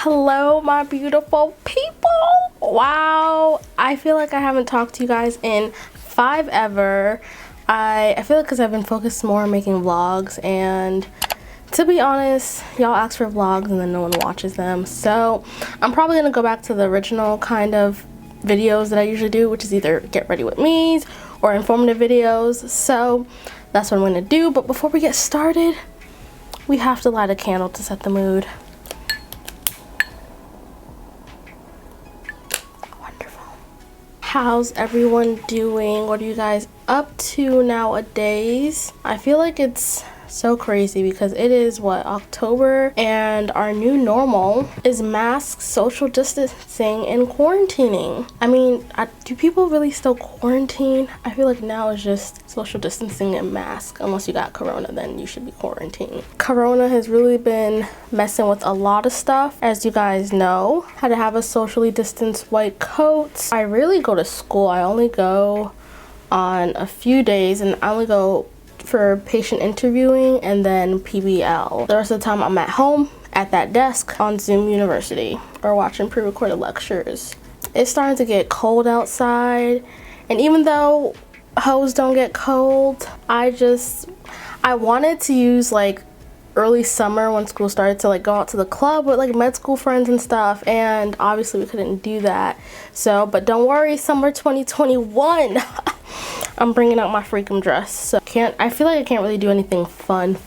Hello, my beautiful people. Wow, I feel like I haven't talked to you guys in forever. I feel like because I've been focused more on making vlogs, and to be honest, y'all ask for vlogs and then no one watches them. So I'm probably gonna go back to the original kind of videos that I usually do, which is either get ready with me's or informative videos. So that's what I'm gonna do. But before we get started, we have to light a candle to set the mood. How's everyone doing? What are you guys up to nowadays? I feel like it's so crazy because it is October, and our new normal is masks, social distancing, and quarantining. I mean, do people really still quarantine? I feel like now it's just social distancing and mask. Unless you got corona, then you should be quarantined. Corona has really been messing with a lot of stuff. As you guys know, how to have a socially distanced white coat. I rarely go to school. I only go on a few days, and I only go for patient interviewing and then PBL. The rest of the time I'm at home at that desk on Zoom University or watching pre-recorded lectures. It's starting to get cold outside, and even though hoes don't get cold, I wanted to use like early summer when school started to like go out to the club with like med school friends and stuff, and obviously we couldn't do that. So, but don't worry, summer 2021 I'm bringing out my freakum dress. So I feel like I can't really do anything fun.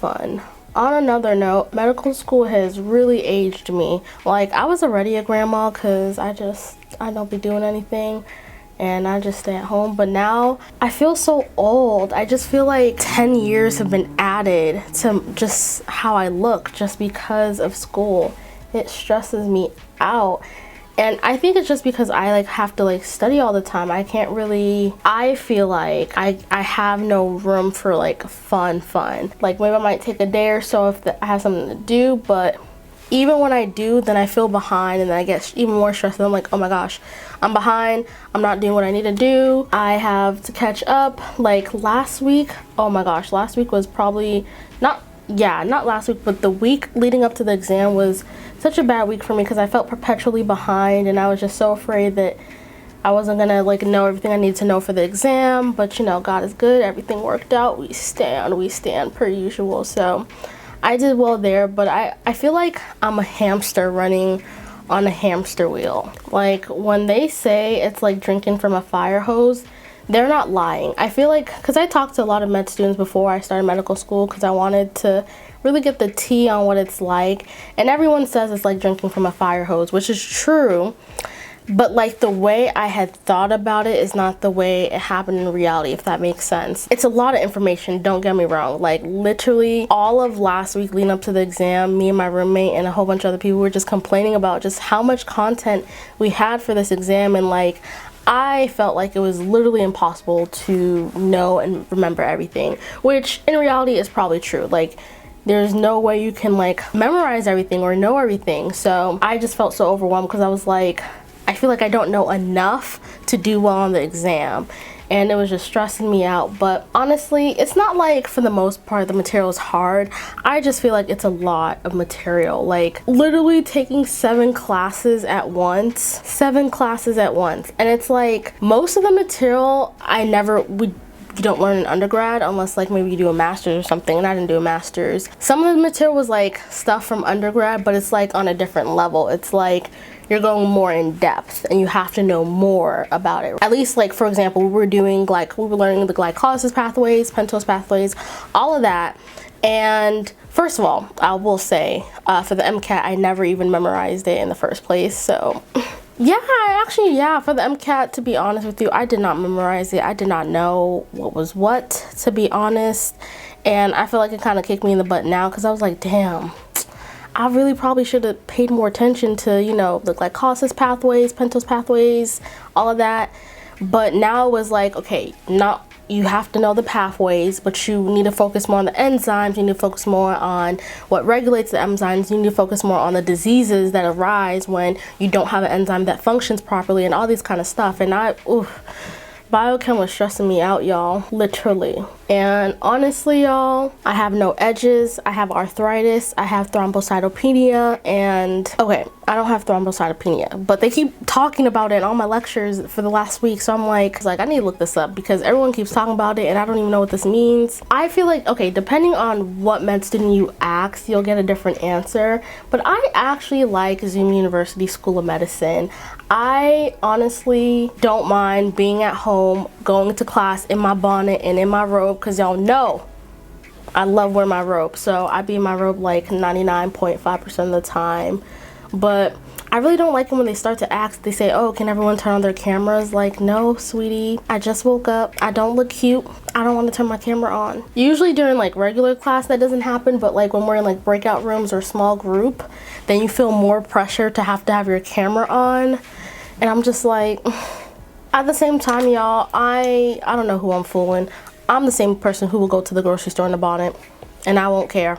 On another note, medical school has really aged me. Like, I was already a grandma because I don't be doing anything and I just stay at home, but now I feel so old. I just feel like 10 years have been added to just how I look just because of school. It stresses me out. And I think it's just because I like have to like study all the time. I feel like I have no room for like fun. Like maybe I might take a day or so if I have something to do, but even when I do, then I feel behind and then I get even more stressed. And I'm like, oh my gosh, I'm behind. I'm not doing what I need to do. I have to catch up. Like last week, oh my gosh, last week was probably not last week, but the week leading up to the exam was such a bad week for me because I felt perpetually behind, and I was just so afraid that I wasn't gonna like know everything I needed to know for the exam. But you know, God is good. Everything worked out. We stand per usual. So I did well there, but I feel like I'm a hamster running on a hamster wheel. Like when they say it's like drinking from a fire hose, they're not lying. I feel like, because I talked to a lot of med students before I started medical school because I wanted to really get the tea on what it's like, and everyone says it's like drinking from a fire hose, which is true, but like the way I had thought about it is not the way it happened in reality, if that makes sense. It's a lot of information, don't get me wrong. Like literally all of last week leading up to the exam, me and my roommate and a whole bunch of other people were just complaining about just how much content we had for this exam, and like I felt like it was literally impossible to know and remember everything, which in reality is probably true. Like there's no way you can like memorize everything or know everything. So I just felt so overwhelmed because I was like, I feel like I don't know enough to do well on the exam, and it was just stressing me out. But honestly, it's not like for the most part the material is hard. I just feel like it's a lot of material, like literally taking 7 classes at once, and it's like most of the material you don't learn in undergrad unless like maybe you do a master's or something, and I didn't do a master's. Some of the material was like stuff from undergrad, but it's like on a different level. It's like you're going more in depth and you have to know more about it. At least like, for example, we were learning the glycolysis pathways, pentose pathways, all of that. And first of all, I will say for the MCAT, I never even memorized it in the first place. So yeah, for the MCAT, to be honest with you, I did not memorize it. I did not know what was what, to be honest. And I feel like it kind of kicked me in the butt now because I was like, damn, I really probably should have paid more attention to, you know, the glycolysis pathways, pentose pathways, all of that. But now it was like, okay, you have to know the pathways, but you need to focus more on the enzymes. You need to focus more on what regulates the enzymes. You need to focus more on the diseases that arise when you don't have an enzyme that functions properly, and all these kind of stuff. And biochem was stressing me out, y'all, literally. And honestly, y'all, I have no edges, I have arthritis, I have thrombocytopenia, and okay, I don't have thrombocytopenia, but they keep talking about it in all my lectures for the last week. So I'm like I need to look this up because everyone keeps talking about it and I don't even know what this means. I feel like, okay, depending on what med student you ask, you'll get a different answer. But I actually like Zoom University School of Medicine. I honestly don't mind being at home, going to class in my bonnet and in my robe, because y'all know I love wearing my robe. So I be in my robe like 99.5% of the time. But I really don't like it when they start to ask. They say, oh, can everyone turn on their cameras? Like, no, sweetie, I just woke up. I don't look cute. I don't want to turn my camera on. Usually during like regular class that doesn't happen, but like when we're in like breakout rooms or small group, then you feel more pressure to have your camera on. And I'm just like, at the same time, y'all, I don't know who I'm fooling. I'm the same person who will go to the grocery store in a bonnet and I won't care.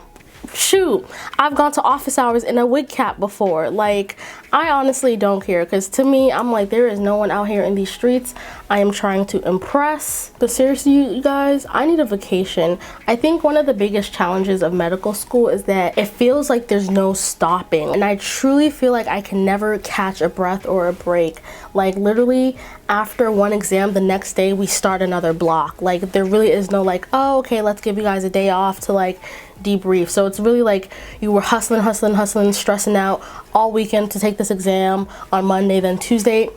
Shoot, I've gone to office hours in a wig cap before. Like, I honestly don't care, because to me, I'm like, there is no one out here in these streets I am trying to impress. But seriously, you guys, I need a vacation. I think one of the biggest challenges of medical school is that it feels like there's no stopping, and I truly feel like I can never catch a breath or a break. Like, literally after one exam, the next day we start another block. Like, there really is no like, oh, okay, let's give you guys a day off to like debrief. So it's really like you were hustling, stressing out all weekend to take this exam on Monday, then Tuesday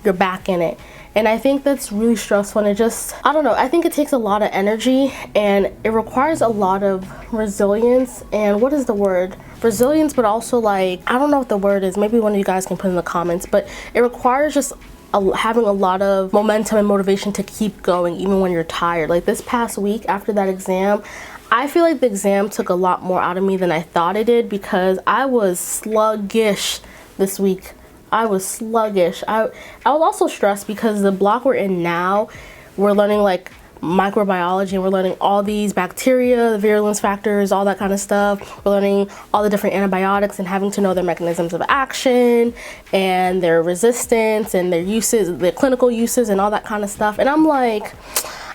you're back in it. And I think that's really stressful, and it just, I don't know, I think it takes a lot of energy and it requires a lot of resilience. And what is the word? Resilience, but also like, I don't know what the word is. Maybe one of you guys can put in the comments, but it requires just having a lot of momentum and motivation to keep going even when you're tired. Like this past week after that exam, I feel like the exam took a lot more out of me than I thought it did, because I was sluggish this week. I was sluggish. I was also stressed because the block we're in now, we're learning like microbiology, and we're learning all these bacteria, the virulence factors, all that kind of stuff. We're learning all the different antibiotics and having to know their mechanisms of action and their resistance and their uses, their clinical uses and all that kind of stuff. And I'm like,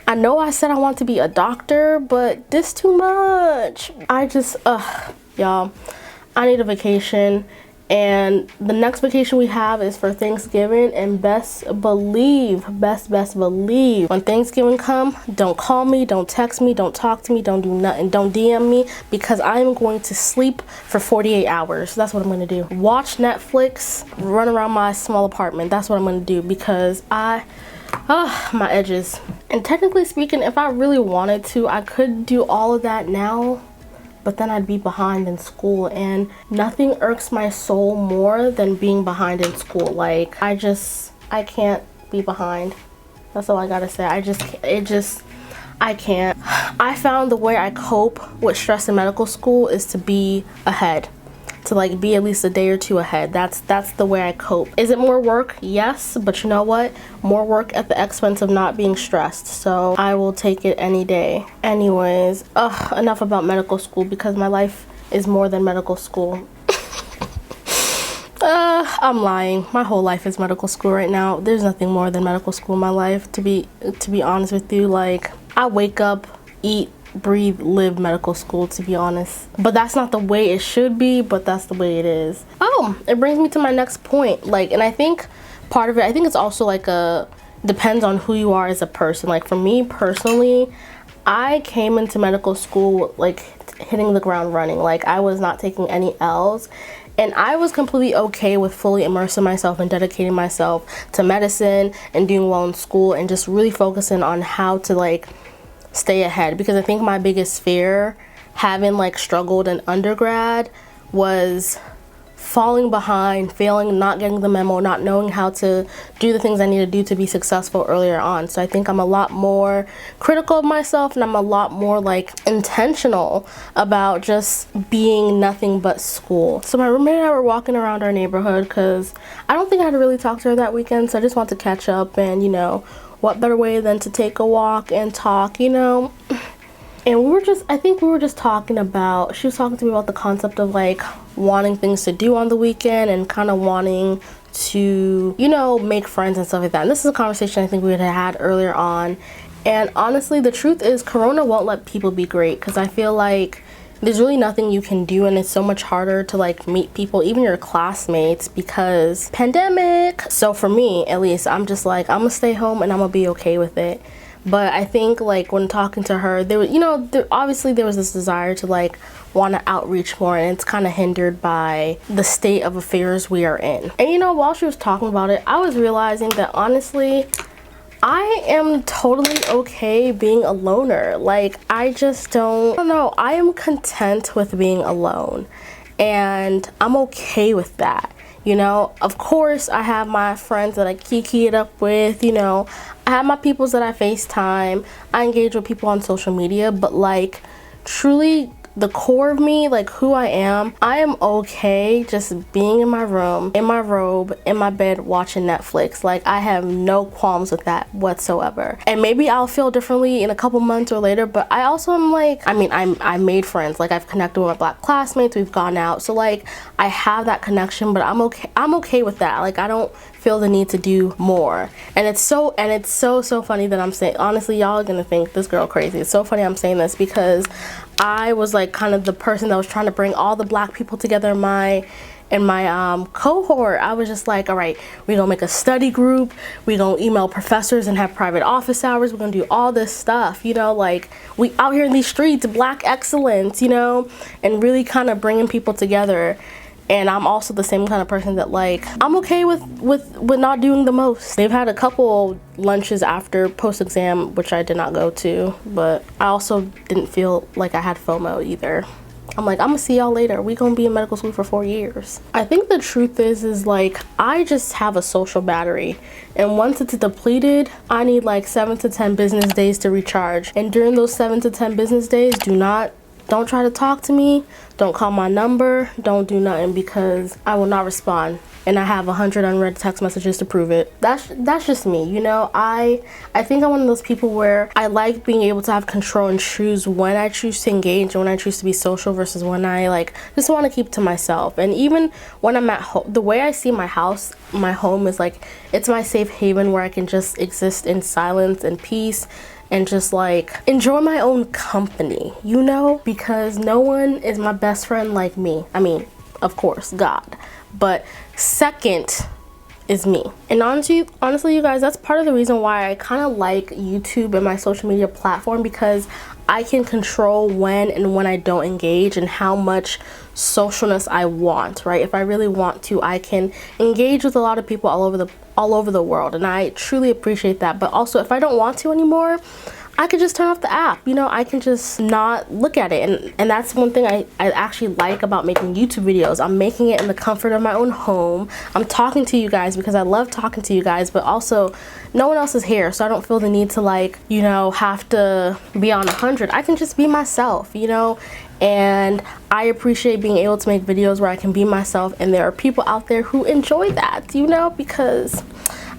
I know I said I want to be a doctor, but this too much. I just, y'all, I need a vacation. And the next vacation we have is for Thanksgiving, and best believe, when Thanksgiving come, don't call me, don't text me, don't talk to me, don't do nothing, don't DM me, because I am going to sleep for 48 hours. That's what I'm going to do. Watch Netflix, run around my small apartment. That's what I'm going to do, because my edges. And technically speaking, if I really wanted to, I could do all of that now, but then I'd be behind in school, and nothing irks my soul more than being behind in school. Like, I can't be behind. That's all I gotta say. I can't. I found the way I cope with stress in medical school is to be ahead. To like be at least a day or two ahead. That's the way I cope. Is it more work? Yes, but you know what? More work at the expense of not being stressed. So I will take it any day. Anyways, enough about medical school, because my life is more than medical school. I'm lying. My whole life is medical school right now. There's nothing more than medical school in my life, to be honest with you. Like, I wake up, eat, breathe, live medical school, to be honest. But that's not the way it should be, but that's the way it is. It brings me to my next point. Like, and I think part of it, I think it's also like depends on who you are as a person. Like for me personally, I came into medical school like hitting the ground running. Like, I was not taking any L's, and I was completely okay with fully immersing myself and dedicating myself to medicine and doing well in school and just really focusing on how to like stay ahead. Because I think my biggest fear, having like struggled in undergrad, was falling behind, failing, not getting the memo, not knowing how to do the things I need to do to be successful earlier on. So I think I'm a lot more critical of myself, and I'm a lot more like intentional about just being nothing but school. So my roommate and I were walking around our neighborhood because I don't think I had to really talk to her that weekend, so I just want to catch up, and you know, what better way than to take a walk and talk, you know? And I think we were just talking about, she was talking to me about the concept of like wanting things to do on the weekend and kind of wanting to, you know, make friends and stuff like that. And this is a conversation I think we had earlier on. And honestly, the truth is Corona won't let people be great, because I feel like there's really nothing you can do, and it's so much harder to like meet people, even your classmates, because pandemic. So for me at least, I'm just like, I'm gonna stay home and I'm gonna be okay with it. But I think like when talking to her, there was, you know, obviously there was this desire to like want to outreach more, and it's kind of hindered by the state of affairs we are in. And you know, while she was talking about it, I was realizing that honestly, I am totally okay being a loner. Like, I just don't know. I am content with being alone, and I'm okay with that. You know, of course, I have my friends that I kiki it up with, you know, I have my peoples that I FaceTime, I engage with people on social media, but like, truly, the core of me, like who I am okay just being in my room, in my robe, in my bed, watching Netflix. Like, I have no qualms with that whatsoever. And maybe I'll feel differently in a couple months or later, but I also am like, I mean, I made friends. Like, I've connected with my Black classmates, we've gone out. So like, I have that connection, but I'm okay with that. Like, I don't feel the need to do more. And it's so funny that I'm saying, honestly, y'all are gonna think this girl crazy. It's so funny I'm saying this because I was like kind of the person that was trying to bring all the Black people together in my cohort. I was just like, all right, we're gonna make a study group, we're gonna email professors and have private office hours, we're gonna do all this stuff, you know, like we out here in these streets, Black excellence, you know, and really kind of bringing people together. And I'm also the same kind of person that like, I'm okay with not doing the most. They've had a couple lunches after post-exam, which I did not go to, but I also didn't feel like I had FOMO either. I'm like, I'm gonna see y'all later. We gonna be in medical school for 4 years. I think the truth is like, I just have a social battery, and once it's depleted, I need like 7 to 10 business days to recharge. And during those 7 to 10 business days, don't try to talk to me, don't call my number, don't do nothing, because I will not respond. And I have 100 unread text messages to prove it. That's just me, you know. I think I'm one of those people where I like being able to have control and choose when I choose to engage and when I choose to be social versus when I like just want to keep to myself. And even when I'm at home, the way I see my house, my home is like, it's my safe haven where I can just exist in silence and peace and just like enjoy my own company, you know, because no one is my best friend like me. I mean, of course, God, but second is me. And honestly, you guys, that's part of the reason why I kind of like YouTube and my social media platform, because I can control when and when I don't engage and how much socialness I want, right? If I really want to, I can engage with a lot of people all over the world, and I truly appreciate that. But also, if I don't want to anymore, I could just turn off the app, you know, I can just not look at it. And that's one thing I actually like about making YouTube videos. I'm making it in the comfort of my own home. I'm talking to you guys because I love talking to you guys, but also no one else is here, so I don't feel the need to like, you know, have to be on 100. I can just be myself, you know. And I appreciate being able to make videos where I can be myself, and there are people out there who enjoy that, you know, because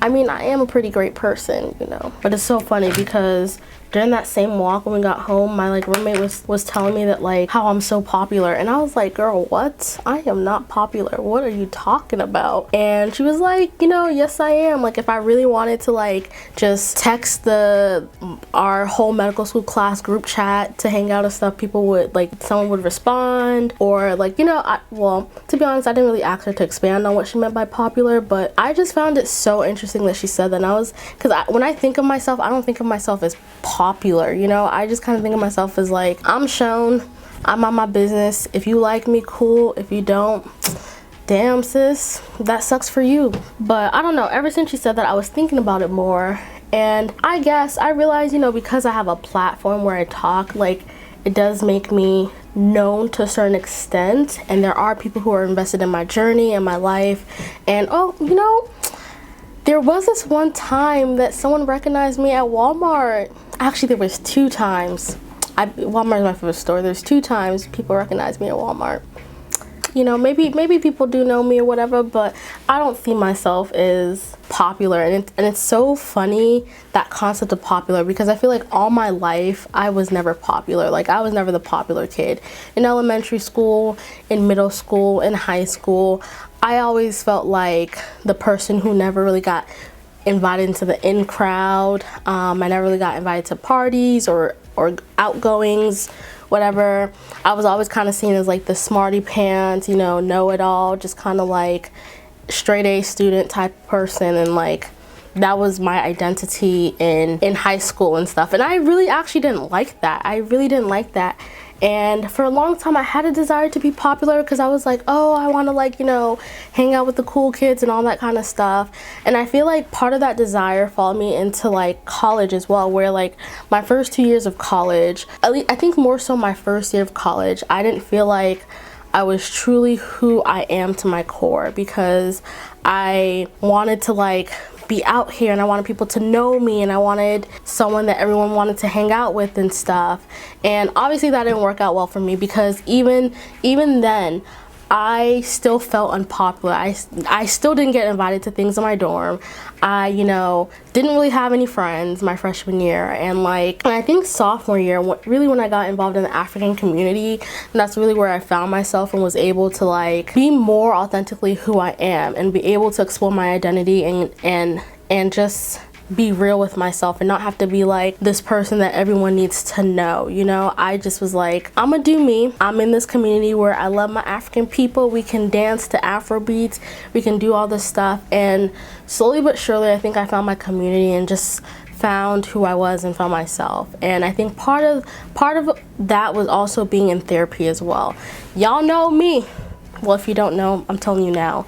I mean, I am a pretty great person, you know. But it's so funny because during that same walk when we got home, my like roommate was telling me that like how I'm so popular, and I was like, girl, what? I am not popular. What are you talking about? And she was like, you know, yes I am. Like, if I really wanted to like just text our whole medical school class group chat to hang out and stuff, people would like, someone would respond, or like, you know, well, to be honest, I didn't really ask her to expand on what she meant by popular, but I just found it so interesting that she said that. And I was, because when I think of myself, I don't think of myself as popular, you know. I just kind of think of myself as like, I'm Seun, I'm on my business. If you like me, cool. If you don't, damn sis, that sucks for you. But I don't know, ever since she said that, I was thinking about it more, and I guess I realized, you know, because I have a platform where I talk, like, it does make me known to a certain extent, and there are people who are invested in my journey and my life. And oh, you know, there was this one time that someone recognized me at Walmart. Actually, there was 2 times. Walmart is my favorite store. There's 2 times people recognized me at Walmart. You know, maybe people do know me or whatever, but I don't see myself as popular. And it's so funny, that concept of popular, because I feel like all my life I was never popular. Like, I was never the popular kid. In elementary school, in middle school, in high school, I always felt like the person who never really got invited into the in crowd. I never really got invited to parties or outgoings whatever. I was always kind of seen as like the smarty pants, you know it all, just kind of like straight A student type person, and like that was my identity in high school and stuff. And I really actually didn't like that. I really didn't like that. And for a long time I had a desire to be popular, because I was like, oh, I want to like, hang out with the cool kids and all that kind of stuff. And I feel like part of that desire followed me into like college as well, where like my first 2 years of college, at least I think more so my first year of college, I didn't feel like I was truly who I am to my core, because I wanted to like be out here and I wanted people to know me, and I wanted someone that everyone wanted to hang out with and stuff. And obviously that didn't work out well for me, because even then I still felt unpopular. I still didn't get invited to things in my dorm. I, didn't really have any friends my freshman year. And I think sophomore year, really when I got involved in the African community, that's really where I found myself and was able to like be more authentically who I am, and be able to explore my identity and just be real with myself, and not have to be like this person that everyone needs to know. I just was like, I'm gonna do me. I'm in this community where I love my African people. We can dance to Afro beats, we can do all this stuff. And slowly but surely I think I found my community and just found who I was and found myself. And I think part of that was also being in therapy as well. Y'all know me. Well, if you don't know, I'm telling you now.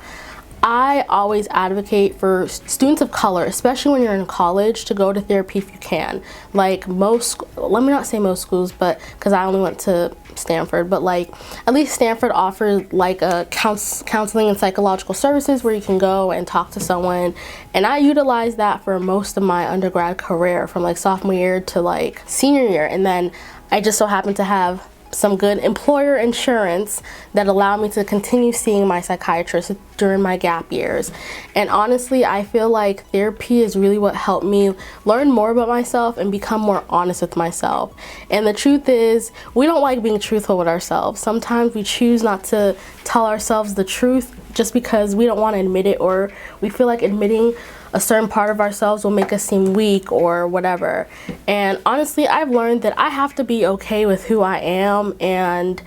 I always advocate for students of color, especially when you're in college, to go to therapy if you can. Like let me not say most schools, but because I only went to Stanford, but like at least Stanford offers like a counseling and psychological services where you can go and talk to someone. And I utilized that for most of my undergrad career, from like sophomore year to like senior year. And then I just so happened to have some good employer insurance that allowed me to continue seeing my psychiatrist during my gap years. And honestly, I feel like therapy is really what helped me learn more about myself and become more honest with myself. And the truth is, we don't like being truthful with ourselves. Sometimes we choose not to tell ourselves the truth just because we don't want to admit it, or we feel like admitting a certain part of ourselves will make us seem weak or whatever. And honestly, I've learned that I have to be okay with who I am, and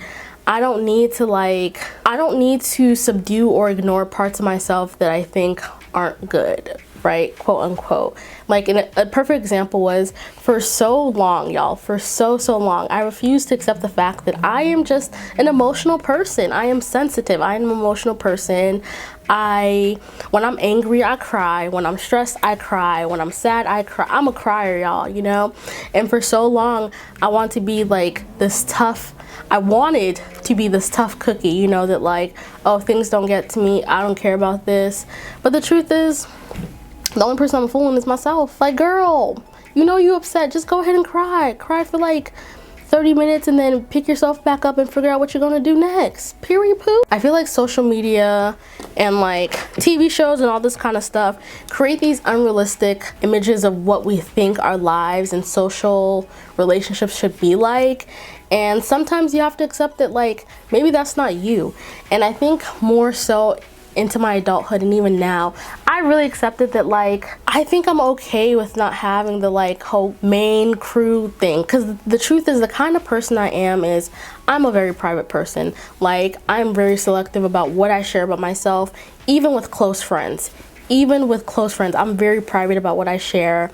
I don't need to subdue or ignore parts of myself that I think aren't good, right? Quote unquote. Like a perfect example was, for so long, y'all, for so long, I refused to accept the fact that I am just an emotional person. I am sensitive. I am an emotional person. When I'm angry, I cry. When I'm stressed, I cry. When I'm sad, I cry. I'm a crier, y'all, And for so long, I wanted to be like this tough cookie, that like, oh, things don't get to me, I don't care about this. But the truth is, the only person I'm fooling is myself. Like, girl, you upset, just go ahead and cry for like 30 minutes and then pick yourself back up and figure out what you're gonna do next. Period, poop. I feel like social media and like TV shows and all this kind of stuff create these unrealistic images of what we think our lives and social relationships should be like. And sometimes you have to accept that like maybe that's not you. And I think more so into my adulthood, and even now, I really accepted that like I think I'm okay with not having the like whole main crew thing, because the truth is, the kind of person I am is I'm a very private person. Like, I'm very selective about what I share about myself, even with close friends. I'm very private about what I share.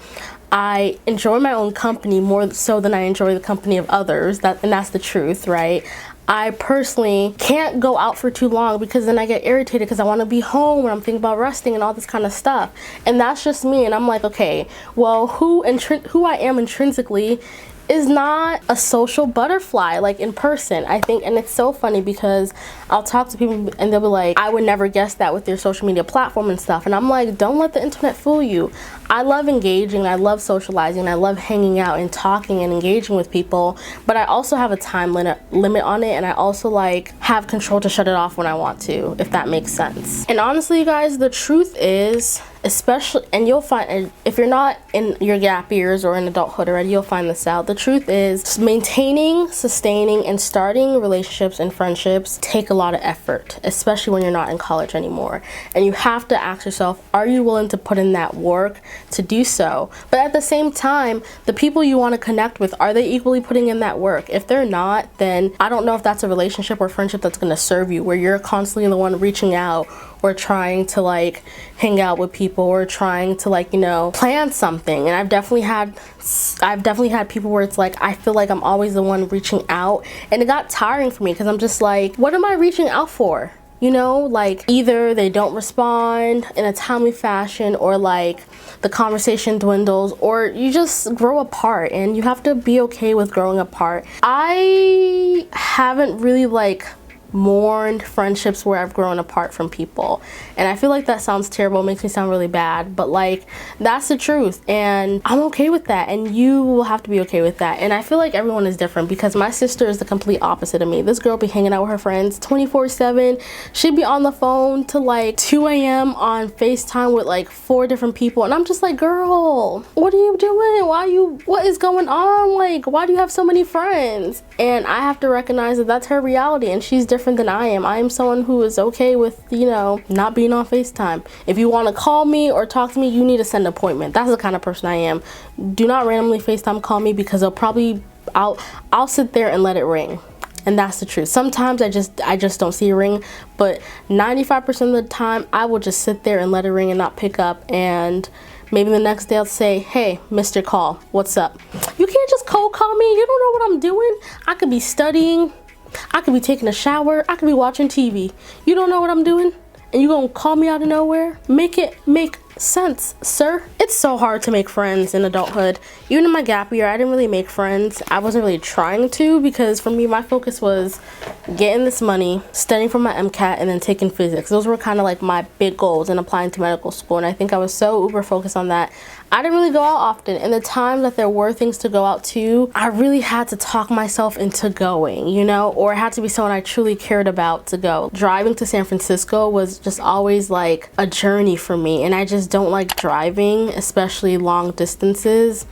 I enjoy my own company more so than I enjoy the company of others, and that's the truth, right? I personally can't go out for too long, because then I get irritated because I want to be home and I'm thinking about resting and all this kind of stuff. And that's just me. And I'm like, okay, well, who I am intrinsically is not a social butterfly, like in person, I think. And it's so funny because I'll talk to people and they'll be like, I would never guess that with your social media platform and stuff. And I'm like, don't let the internet fool you. I love engaging, I love socializing, I love hanging out and talking and engaging with people, but I also have a time limit on it, and I also like have control to shut it off when I want to, if that makes sense. And honestly, you guys, the truth is, especially, and you'll find, if you're not in your gap years or in adulthood already, you'll find this out. The truth is, maintaining, sustaining, and starting relationships and friendships take a lot of effort, especially when you're not in college anymore. And you have to ask yourself, are you willing to put in that work to do so? But at the same time, the people you want to connect with, are they equally putting in that work? If they're not, then I don't know if that's a relationship or friendship that's going to serve you, where you're constantly the one reaching out or trying to like hang out with people or trying to like, you know, plan something. And I've definitely had people where it's like I feel like I'm always the one reaching out, and it got tiring for me because I'm just like, what am I reaching out for? You know, like either they don't respond in a timely fashion, or like the conversation dwindles, or you just grow apart, and you have to be okay with growing apart. I haven't really like mourned friendships where I've grown apart from people, and I feel like that sounds terrible, it makes me sound really bad, but like that's the truth, and I'm okay with that, and you will have to be okay with that. And I feel like everyone is different, because my sister is the complete opposite of me. This girl be hanging out with her friends 24/7. She'd be on the phone to like 2 a.m. on FaceTime with like 4 different people, and I'm just like, girl, what are you doing? What is going on? Like, why do you have so many friends? And I have to recognize that that's her reality, and she's different than I am. I am someone who is okay with, you know, not being on FaceTime. If you want to call me or talk to me, you need to send an appointment. That's the kind of person I am. Do not randomly FaceTime call me, because I'll sit there and let it ring. And that's the truth. Sometimes I just don't see a ring, but 95% of the time I will just sit there and let it ring and not pick up, and maybe the next day I'll say, hey, Mr. Call, what's up? You can't just cold call me. You don't know what I'm doing. I could be studying, I could be taking a shower, I could be watching TV. You don't know what I'm doing, and you gonna call me out of nowhere? Make it make sense, sir. It's so hard to make friends in adulthood. Even in my gap year, I didn't really make friends. I wasn't really trying to, because for me, my focus was getting this money, studying for my MCAT, and then taking physics. Those were kind of like my big goals in applying to medical school, and I think I was so uber focused on that. I didn't really go out often, and the times that there were things to go out to, I really had to talk myself into going, you know, or it had to be someone I truly cared about to go. Driving to San Francisco was just always like a journey for me, and I just don't like driving, especially long distances.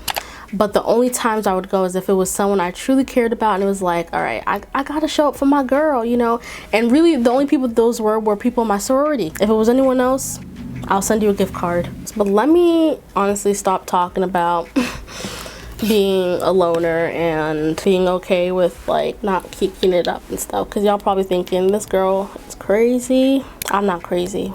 But the only times I would go is if it was someone I truly cared about, and it was like, all right, I gotta show up for my girl, you know. And really the only people those were people in my sorority. If it was anyone else, I'll send you a gift card. But let me honestly stop talking about being a loner and being okay with like not keeping it up and stuff, because y'all probably thinking this girl is crazy. I'm not crazy,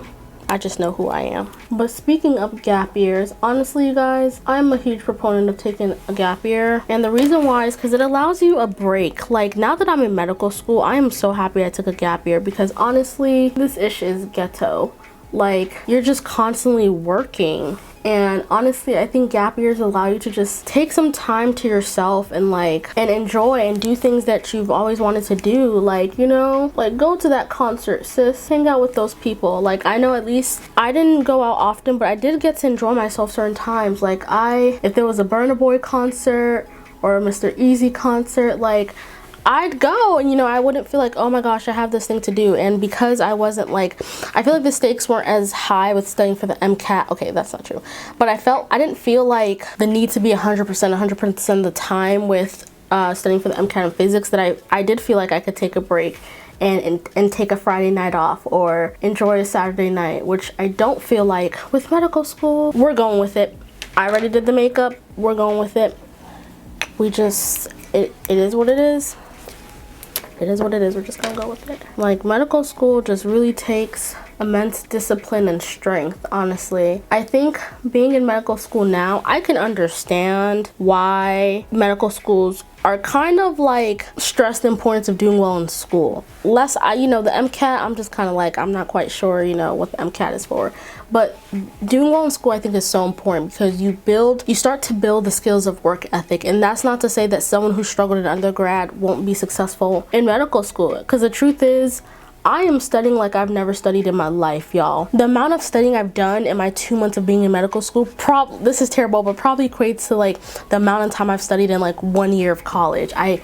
I just know who I am. But speaking of gap years, honestly you guys, I'm a huge proponent of taking a gap year, and the reason why is because it allows you a break. Like now that I'm in medical school, I am so happy I took a gap year, because honestly this ish is ghetto. Like you're just constantly working, and honestly I think gap years allow you to just take some time to yourself and enjoy and do things that you've always wanted to do. Like, you know, like go to that concert, sis, hang out with those people. Like I know at least I didn't go out often, but I did get to enjoy myself certain times. Like if there was a Burna Boy concert or a Mr. Easy concert, like I'd go, and you know, I wouldn't feel like, oh my gosh, I have this thing to do. And because I wasn't like, I feel like the stakes weren't as high with studying for the MCAT. Okay, that's not true, but I didn't feel like the need to be 100% of the time with studying for the MCAT and physics, that I did feel like I could take a break and take a Friday night off or enjoy a Saturday night, which I don't feel like with medical school. We're going with it. I already did the makeup, we're going with it. We just, it is what it is. It is what it is. We're just gonna go with it. Like medical school just really takes immense discipline and strength, honestly. I think being in medical school now, I can understand why medical schools are kind of like stress the importance of doing well in school. Less, you know, the MCAT, I'm just kind of like, I'm not quite sure, you know, what the MCAT is for. But doing well in school, I think, is so important, because you start to build the skills of work ethic. And that's not to say that someone who struggled in undergrad won't be successful in medical school, because the truth is, I am studying like I've never studied in my life, y'all. The amount of studying I've done in my 2 months of being in medical school, this is terrible, but probably equates to like the amount of time I've studied in like 1 year of college. I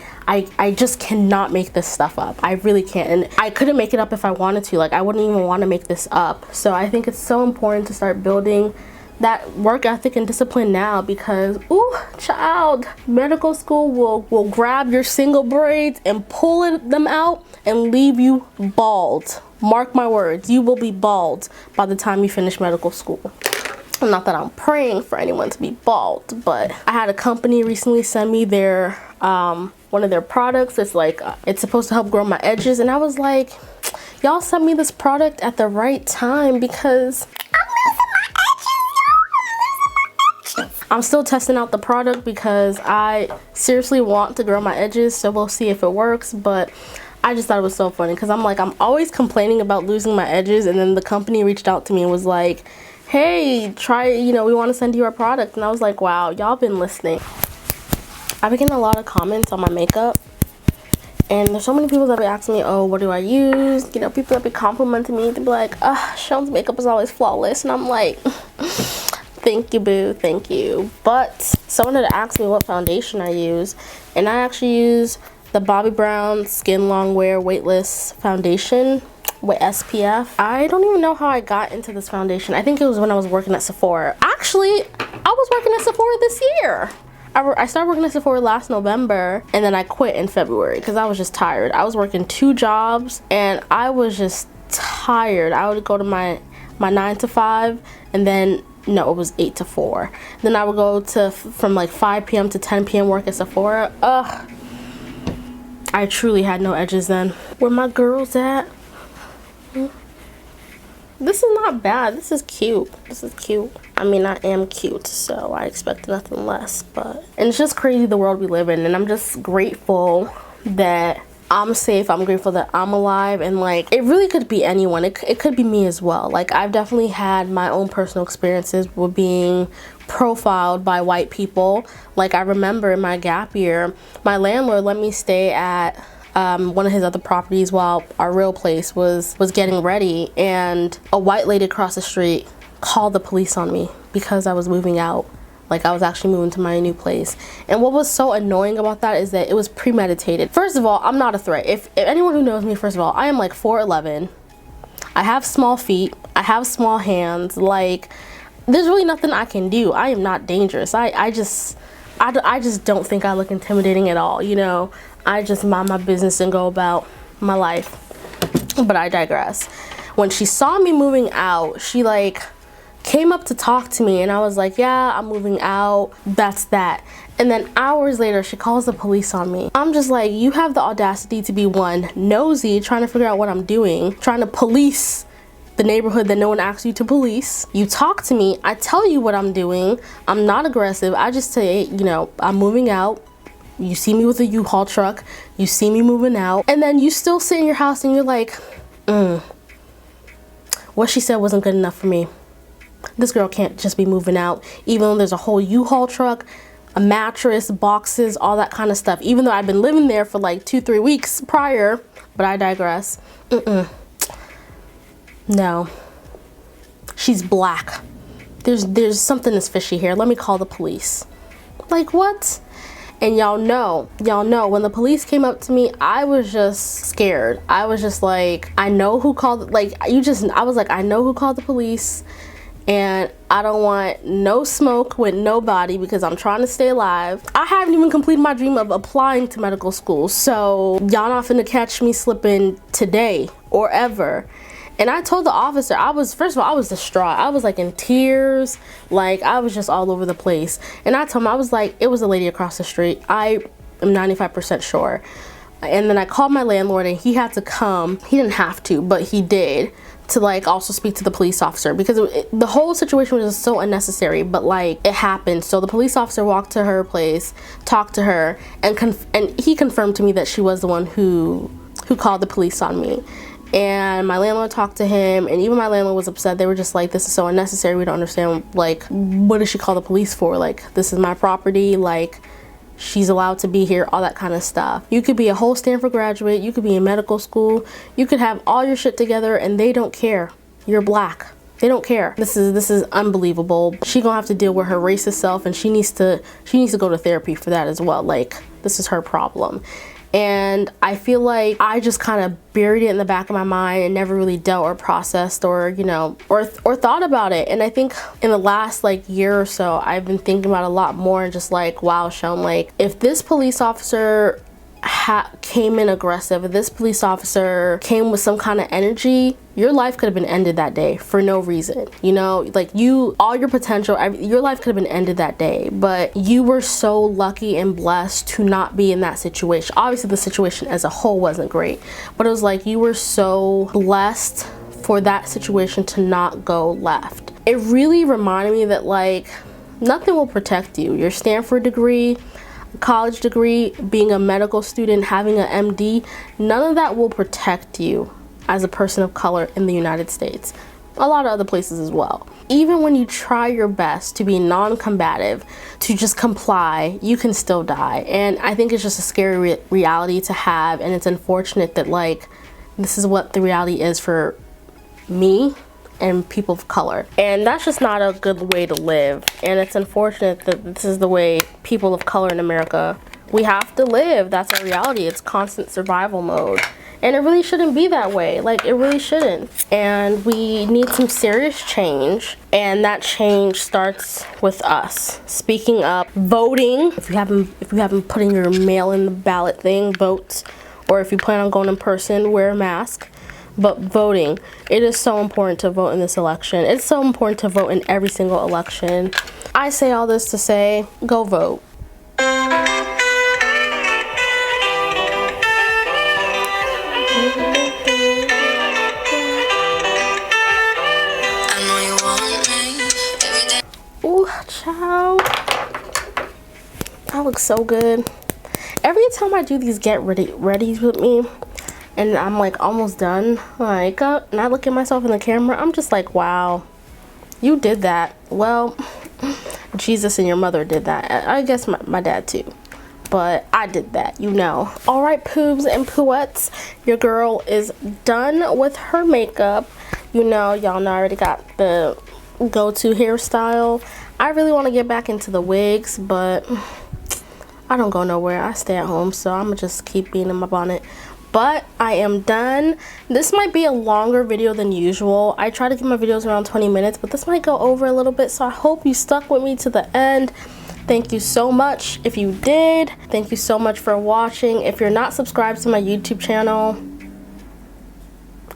just cannot make this stuff up. I really can't. And I couldn't make it up if I wanted to. Like, I wouldn't even want to make this up. So I think it's so important to start building that work ethic and discipline now, because ooh, child, medical school will grab your single braids and pull them out and leave you bald. Mark my words, you will be bald by the time you finish medical school. Not that I'm praying for anyone to be bald, but I had a company recently send me their one of their products. It's like it's supposed to help grow my edges, and I was like, y'all sent me this product at the right time, because I'm still testing out the product because I seriously want to grow my edges, so we'll see if it works. But I just thought it was so funny, because I'm like, I'm always complaining about losing my edges, and then the company reached out to me and was like, hey, try, you know, we want to send you our product. And I was like, wow, y'all been listening. I've been getting a lot of comments on my makeup, and there's so many people that be asking me, oh, what do I use? You know, people that be complimenting me, they be like, Sean's makeup is always flawless. And I'm like, thank you, boo, thank you. But someone had asked me what foundation I use, and I actually use the Bobbi Brown Skin Longwear Weightless Foundation with SPF. I don't even know how I got into this foundation. I think it was when I was working at Sephora. Actually, I was working at Sephora this year. I started working at Sephora last November, and then I quit in February because I was just tired. I was working 2 jobs, and I was just tired. I would go to my 9 to 5, and then no, it was 8 to 4. Then I would go to from like 5 p.m. to 10 p.m. work at Sephora. Ugh, I truly had no edges then. Where my girls at? This is not bad. This is cute. This is cute. I mean, I am cute, so I expect nothing less. But, and it's just crazy the world we live in, and I'm just grateful that I'm safe. I'm grateful that I'm alive, and like, it really could be anyone. It could be me as well. Like, I've definitely had my own personal experiences with being profiled by white people. Like, I remember in my gap year, my landlord let me stay at one of his other properties while our real place was getting ready, and a white lady across the street called the police on me because I was moving out. Like, I was actually moving to my new place. And what was so annoying about that is that it was premeditated. First of all, I'm not a threat. If anyone who knows me, first of all, I am like 4'11". I have small feet. I have small hands. Like, there's really nothing I can do. I am not dangerous. I just don't think I look intimidating at all, you know? I just mind my business and go about my life. But I digress. When she saw me moving out, she like came up to talk to me, and I was like, yeah, I'm moving out, that's that. And then hours later, she calls the police on me. I'm just like, you have the audacity to be, one, nosy, trying to figure out what I'm doing, trying to police the neighborhood that no one asked you to police. You talk to me, I tell you what I'm doing. I'm not aggressive. I just say, you know, I'm moving out. You see me with a U-Haul truck. You see me moving out. And then you still sit in your house and you're like, what she said wasn't good enough for me. This girl can't just be moving out, even though there's a whole U-Haul truck, a mattress, boxes, all that kind of stuff. Even though I've been living there for like 2-3 weeks prior, but I digress. No. She's black. There's something that's fishy here. Let me call the police. Like, what? And y'all know, when the police came up to me, I was just scared. I was just like, I know who called, I was like, I know who called the police, and I don't want no smoke with nobody because I'm trying to stay alive. I haven't even completed my dream of applying to medical school, so y'all not finna catch me slipping today or ever. And I told the officer, first of all, I was distraught. I was like in tears, like I was just all over the place. And I told him, I was like, it was a lady across the street. I am 95% sure. And then I called my landlord, and he had to come. He didn't have to, but he did, to like also speak to the police officer, because the whole situation was just so unnecessary, but like it happened. So the police officer walked to her place, talked to her, and he confirmed to me that she was the one who called the police on me. And my landlord talked to him, and even my landlord was upset. They were just like, this is so unnecessary. We don't understand, like, what did she call the police for? Like, this is my property. Like, she's allowed to be here, all that kind of stuff. You could be a whole Stanford graduate, you could be in medical school, you could have all your shit together and they don't care. You're black. They don't care. This is unbelievable. She gonna have to deal with her racist self, and she needs to go to therapy for that as well. Like, this is her problem. And I feel like I just kind of buried it in the back of my mind and never really dealt or processed or, you know, or thought about it. And I think in the last like year or so, I've been thinking about it a lot more and just like, wow, Sean, like if this police officer came in aggressive, if this police officer came with some kind of energy, your life could have been ended that day for no reason. You know, like all your potential, your life could have been ended that day, but you were so lucky and blessed to not be in that situation. Obviously the situation as a whole wasn't great, but it was like you were so blessed for that situation to not go left. It really reminded me that like nothing will protect you. Your Stanford degree, college degree, being a medical student, having an MD, none of that will protect you as a person of color in the United States. A lot of other places as well. Even when you try your best to be non-combative, to just comply, you can still die. And I think it's just a scary reality to have, and it's unfortunate that like this is what the reality is for me and people of color, and that's just not a good way to live. And it's unfortunate that this is the way people of color in America, we have to live. That's our reality. It's constant survival mode, and it really shouldn't be that way. Like, it really shouldn't. And we need some serious change, and that change starts with us speaking up, voting. If you haven't put in your mail in the ballot thing, vote. Or if you plan on going in person, wear a mask. But voting, it is so important to vote in this election. It's so important to vote in every single election. I say all this to say, go vote. Ooh, child. I look so good. Every time I do these get readies with me, and I'm like almost done, like, and I look at myself in the camera, I'm just like, wow, you did that. Well, Jesus and your mother did that. I guess my dad too, but I did that, you know. All right, poobs and pooettes, your girl is done with her makeup. You know, y'all know I already got the go-to hairstyle. I really want to get back into the wigs, but I don't go nowhere. I stay at home, so I'm gonna just keep being in my bonnet. But I am done. This might be a longer video than usual. I try to keep my videos around 20 minutes, but this might go over a little bit, so I hope you stuck with me to the end. Thank you so much if you did. Thank you so much for watching. If you're not subscribed to my YouTube channel,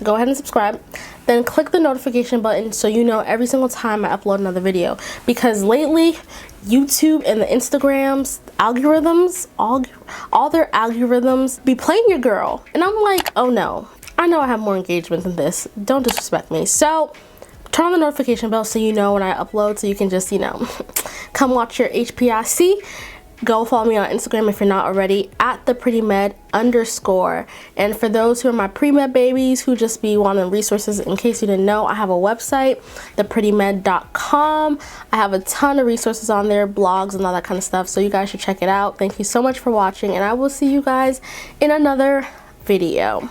go ahead and subscribe. Then click the notification button so you know every single time I upload another video. Because lately, YouTube and the Instagrams, algorithms, all their algorithms be playing your girl. And I'm like, oh no, I know I have more engagement than this. Don't disrespect me. So turn on the notification bell so you know when I upload, so you can just, you know, come watch your HPIC. Go follow me on Instagram if you're not already, at theprettymed_. And for those who are my pre-med babies who just be wanting resources, in case you didn't know, I have a website, theprettymed.com. I have a ton of resources on there, blogs and all that kind of stuff, so you guys should check it out. Thank you so much for watching, and I will see you guys in another video.